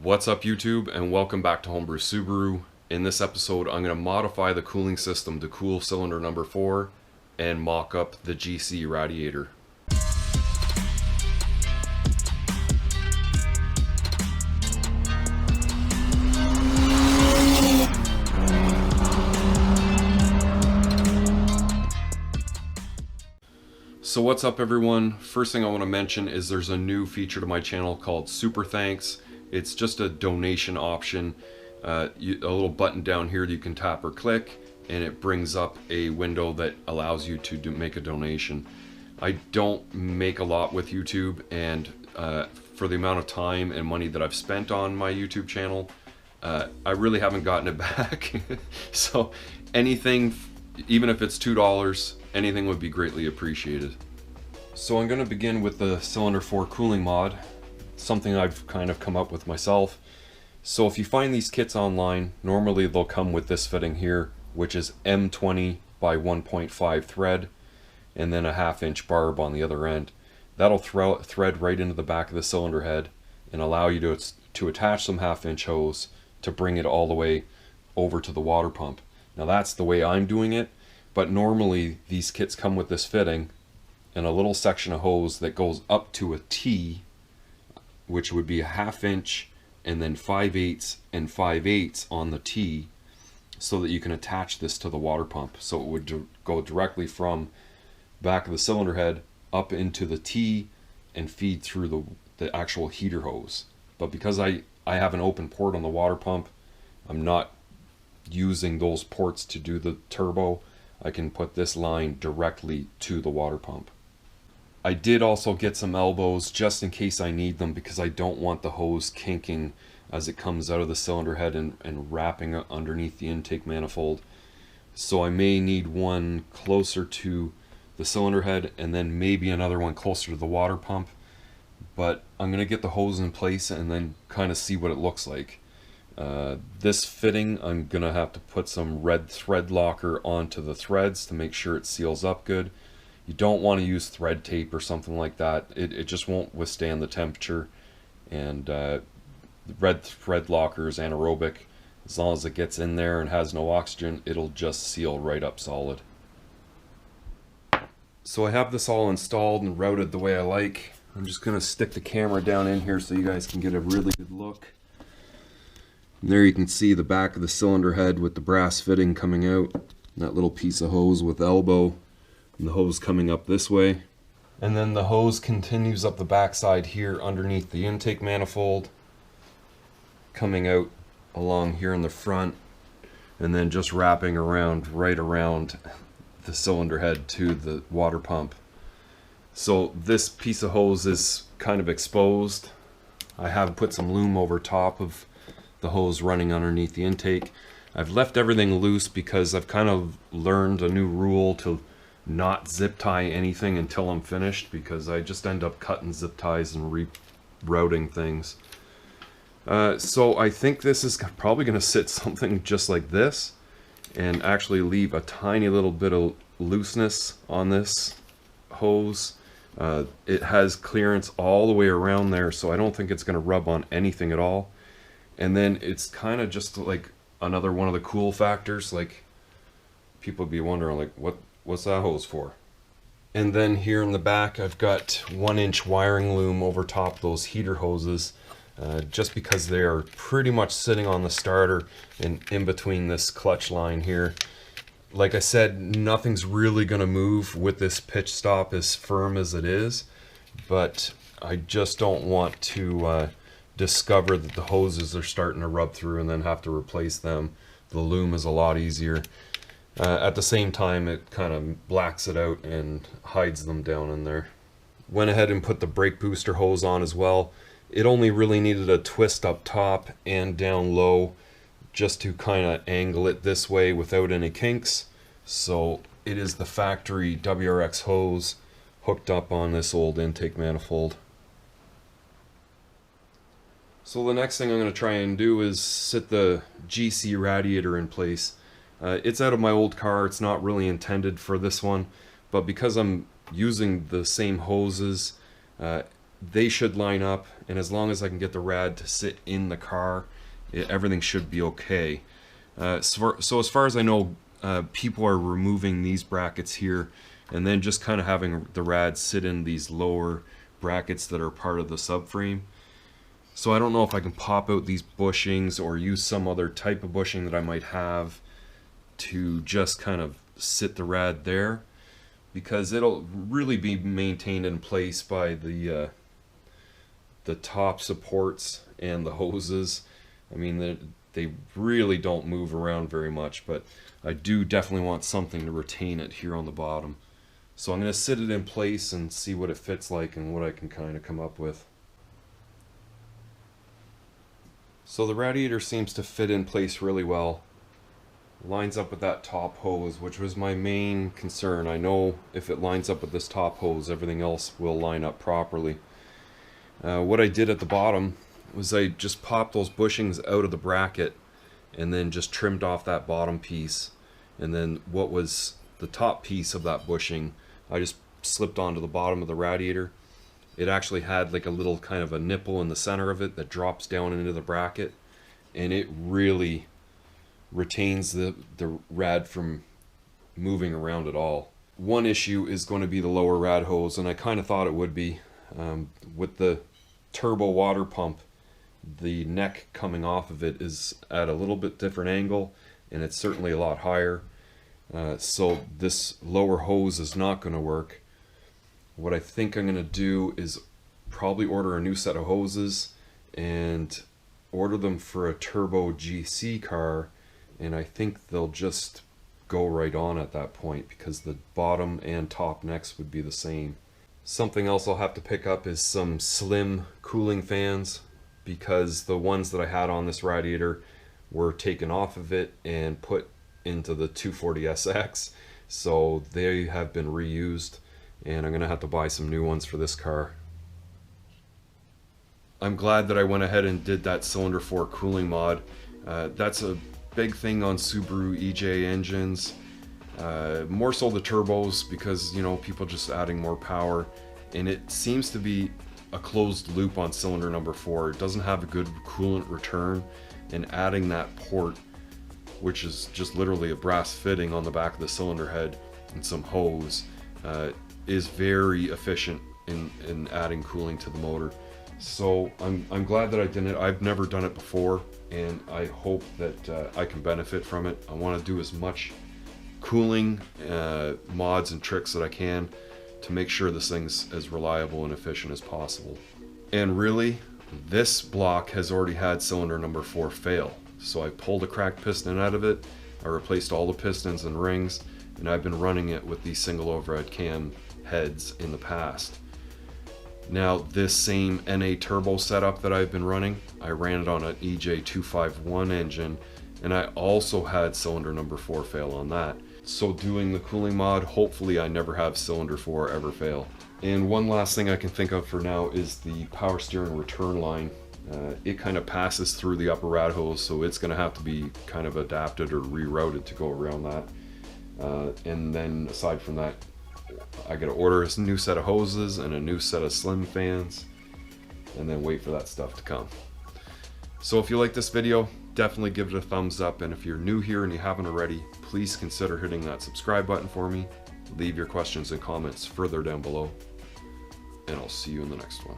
What's up YouTube, and welcome back to Homebrew Subaru. In this episode I'm going to modify the cooling system to cool cylinder number 4 and mock up the GC radiator. So what's up everyone? First thing I want to mention is there's a new feature to my channel called Super Thanks. It's just a donation option, a little button down here that you can tap or click, and it brings up a window that allows you to make a donation. I don't make a lot with YouTube, and for the amount of time and money that I've spent on my YouTube channel, I really haven't gotten it back. So anything, even if it's $2, anything would be greatly appreciated. So I'm going to begin with the cylinder 4 cooling mod, something I've kind of come up with myself. So if you find these kits online, normally they'll come with this fitting here, which is M20 by 1.5 thread, and then a 1/2 inch barb on the other end. That'll thread right into the back of the cylinder head and allow you to attach some 1/2 inch hose to bring it all the way over to the water pump. Now that's the way I'm doing it, but normally these kits come with this fitting and a little section of hose that goes up to a T, which would be a 1/2 inch and then 5/8 and 5/8 on the T, so that you can attach this to the water pump. So it would go directly from back of the cylinder head up into the T and feed through the actual heater hose. But because I have an open port on the water pump, I'm not using those ports to do the turbo. I can put this line directly to the water pump. I did also get some elbows just in case I need them, because I don't want the hose kinking as it comes out of the cylinder head and wrapping underneath the intake manifold. So I may need one closer to the cylinder head and then maybe another one closer to the water pump. But I'm going to get the hose in place and then kind of see what it looks like. This fitting, I'm going to have to put some red thread locker onto the threads to make sure it seals up good. You don't want to use thread tape or something like that. It just won't withstand the temperature. And the red thread locker is anaerobic. As long as it gets in there and has no oxygen, it'll just seal right up solid. So I have this all installed and routed the way I like. I'm just going to stick the camera down in here so you guys can get a really good look. And there you can see the back of the cylinder head with the brass fitting coming out. That little piece of hose with elbow. And the hose coming up this way. And then the hose continues up the backside here underneath the intake manifold, coming out along here in the front, and then just wrapping around right around the cylinder head to the water pump. So this piece of hose is kind of exposed. I have put some loom over top of the hose running underneath the intake. I've left everything loose because I've kind of learned a new rule to not zip tie anything until I'm finished, because I just end up cutting zip ties and rerouting things. So I think this is probably going to sit something just like this and actually leave a tiny little bit of looseness on this hose. It has clearance all the way around there, so I don't think it's going to rub on anything at all. And then it's kind of just like another one of the cool factors. Like, people would be wondering, like, what's that hose for? And then here in the back I've got 1-inch wiring loom over top those heater hoses, just because they are pretty much sitting on the starter and in between this clutch line here. Like I said, nothing's really going to move with this pitch stop as firm as it is, but I just don't want to discover that the hoses are starting to rub through and then have to replace them. The loom is a lot easier. At the same time, it kind of blacks it out and hides them down in there. Went ahead and put the brake booster hose on as well. It only really needed a twist up top and down low just to kind of angle it this way without any kinks. So it is the factory WRX hose hooked up on this old intake manifold. So the next thing I'm going to try and do is sit the GC radiator in place. It's out of my old car. It's not really intended for this one, but because I'm using the same hoses they should line up, and as long as I can get the rad to sit in the car, everything should be okay. So as far as I know, people are removing these brackets here and then just kind of having the rad sit in these lower brackets that are part of the subframe. So I don't know if I can pop out these bushings or use some other type of bushing that I might have to just kind of sit the rad there, because it'll really be maintained in place by the top supports and the hoses. I mean, they really don't move around very much, but I do definitely want something to retain it here on the bottom. So I'm going to sit it in place and see what it fits like and what I can kind of come up with. So the radiator seems to fit in place really well. Lines up with that top hose, which was my main concern. I know if it lines up with this top hose, everything else will line up properly. What I did at the bottom was I just popped those bushings out of the bracket and then just trimmed off that bottom piece, and then what was the top piece of that bushing I just slipped onto the bottom of the radiator. It actually had like a little kind of a nipple in the center of it that drops down into the bracket, and it really retains the rad from moving around at all. One issue is going to be the lower rad hose, and I kind of thought it would be. With the turbo water pump, the neck coming off of it is at a little bit different angle, and it's certainly a lot higher. So this lower hose is not going to work. What I think I'm going to do is probably order a new set of hoses and order them for a turbo GC car, and I think they'll just go right on at that point because the bottom and top necks would be the same. Something else I'll have to pick up is some slim cooling fans, because the ones that I had on this radiator were taken off of it and put into the 240SX, so they have been reused, and I'm gonna have to buy some new ones for this car. I'm glad that I went ahead and did that cylinder 4 cooling mod. That's a big thing on Subaru EJ engines, more so the turbos, because you know, people just adding more power, and it seems to be a closed loop on cylinder number 4. It doesn't have a good coolant return, and adding that port, which is just literally a brass fitting on the back of the cylinder head and some hose, is very efficient in adding cooling to the motor. So I'm glad that I did it. I've never done it before, and I hope that I can benefit from it. I want to do as much cooling mods and tricks that I can to make sure this thing's as reliable and efficient as possible. And really, this block has already had cylinder number 4 fail. So I pulled a cracked piston out of it, I replaced all the pistons and rings, and I've been running it with these single overhead cam heads in the past. Now this same NA turbo setup that I've been running, I ran it on an EJ251 engine, and I also had cylinder number 4 fail on that. So doing the cooling mod, hopefully I never have cylinder 4 ever fail. And one last thing I can think of for now is the power steering return line. It kind of passes through the upper rad hose, so it's going to have to be kind of adapted or rerouted to go around that. And then aside from that, I got to order a new set of hoses and a new set of slim fans, and then wait for that stuff to come. So if you like this video, definitely give it a thumbs up, and if you're new here and you haven't already, please consider hitting that subscribe button for me. Leave your questions and comments further down below, and I'll see you in the next one.